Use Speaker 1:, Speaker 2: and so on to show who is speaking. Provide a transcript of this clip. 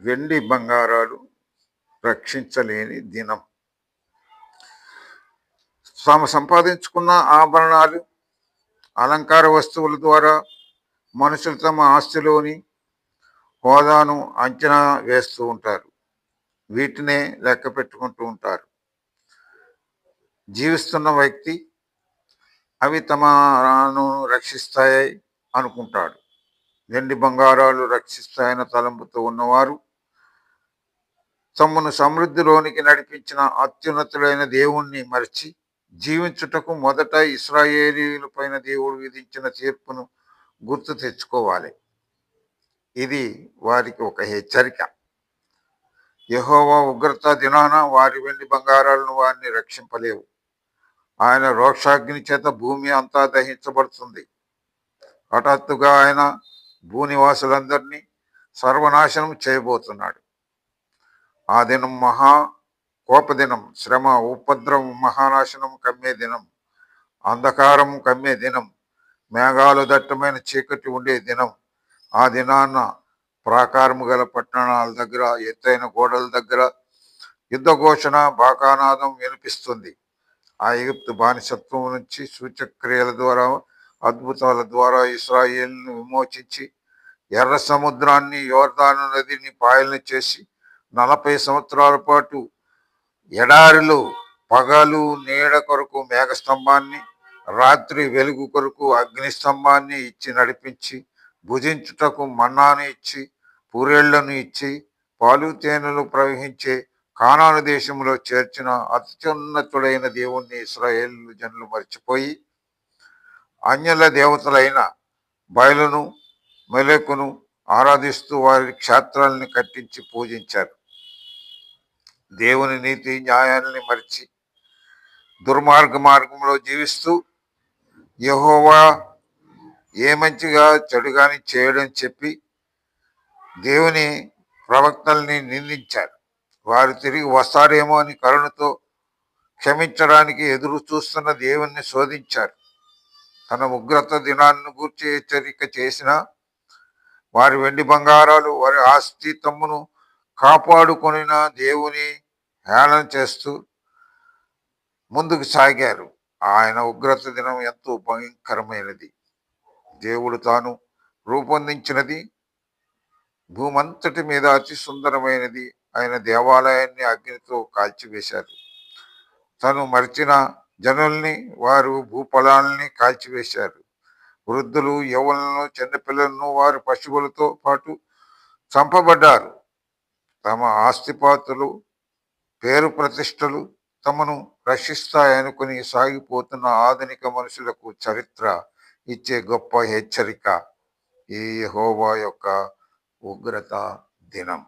Speaker 1: వెండి బంగారాలు రక్షించలేని దినం. తాము సంపాదించుకున్న ఆభరణాలు, అలంకార వస్తువుల ద్వారా మనుషులు తమ ఆస్తిలోని హోదాను అంచనా వేస్తూ ఉంటారు. వీటినే లెక్క పెట్టుకుంటూ ఉంటారు. జీవిస్తున్న వ్యక్తి అవి తమను రక్షిస్తాయి అనుకుంటాడు. వెండి బంగారాలు రక్షిస్తాయన్న తలంపుతో ఉన్నవారు తమను సమృద్ధిలోనికి నడిపించిన అత్యున్నతులైన దేవుణ్ణి మరిచి జీవించుటకు మొదట ఇశ్రాయేలీయుల పైన దేవుడు విధించిన తీర్పును గుర్తు తెచ్చుకోవాలి. ఇది వారికి ఒక హెచ్చరిక. యెహోవా ఉగ్రత దినాన వారి వెండి బంగారాలను వారిని రక్షింపలేవు. ఆయన రోక్షాగ్ని చేత భూమి అంతా దహించబడుతుంది. హఠాత్తుగా ఆయన భూనివాసులందరినీ సర్వనాశనం చేయబోతున్నాడు. ఆ దినం మహా కోపదినం, శ్రమ, ఉపద్రవం, మహానాశనం కమ్మే దినం, అంధకారం కమ్మే దినం, మేఘాలు దట్టమైన చీకటి ఉండే దినం. ఆ దినాన్న ప్రాకారము గల పట్టణాల దగ్గర, ఎత్తైన గోడల దగ్గర యుద్ధ ఘోషణ, బాకానాదం వినిపిస్తుంది. ఆ ఎగిప్తు బానిసత్వం నుంచి సూచక్రియల ద్వారా, అద్భుతాల ద్వారా ఇశ్రాయేలును విమోచించి ఎర్ర సముద్రాన్ని, యోర్దాను నదిని పాయలను చేసి 40 సంవత్సరాల పాటు ఎడారిలో పగలు నీడ కొరకు మేఘస్తంభాన్ని, రాత్రి వెలుగు కొరకు అగ్నిస్తంభాన్ని ఇచ్చి నడిపించి, భుజించుటకు మన్నాను ఇచ్చి, పూరేళ్లను ఇచ్చి, పాలు తేనెలు ప్రవహించే కానాను దేశంలో చేర్చిన అత్యున్నతుడైన దేవుణ్ణి ఇశ్రాయేలు జనులు మర్చిపోయి అన్యుల దేవతలైన బయలును, మెలకును ఆరాధిస్తూ వారి క్షేత్రాలని కట్టించి పూజించారు. దేవుని నీతి న్యాయాన్ని మరిచి మార్గంలో జీవిస్తూ యెహోవా ఏ మంచిగా చెడుగాని చేయడం చెప్పి దేవుని ప్రవక్తల్ని నిందించారు. వారు తిరిగి వస్తారేమో అని కరుణతో క్షమించడానికి ఎదురు చూస్తున్న దేవుణ్ణి శోధించారు. తన ఉగ్రత దినాన్ని గూర్చి హెచ్చరిక చేసిన వారి వెండి బంగారాలు, వారి ఆస్తి తమ్మును కాపాడుకొనిన దేవుని హేళన చేస్తూ ముందుకు సాగారు. ఆయన ఉగ్రత దినం ఎంతో భయంకరమైనది. దేవుడు తాను రూపొందించినది, భూమంతటి మీద అతి సుందరమైనది ఆయన దేవాలయాన్ని అగ్నితో కాల్చివేశారు. తను మరిచిన జనుల్ని, వారు భూఫలాల్ని కాల్చివేశారు. వృద్ధులు, యవ్వనులను, చిన్నపిల్లలను వారి పశువులతో పాటు చంపబడ్డారు. తమ ఆస్తిపాతులు, పేరు ప్రతిష్టలు తమను రక్షిస్తాయనుకుని సాగిపోతున్న ఆధునిక మనుషులకు చరిత్ర ఇచ్చే గొప్ప హెచ్చరిక ఈ యెహోవా యొక్క ఉగ్రత దినం.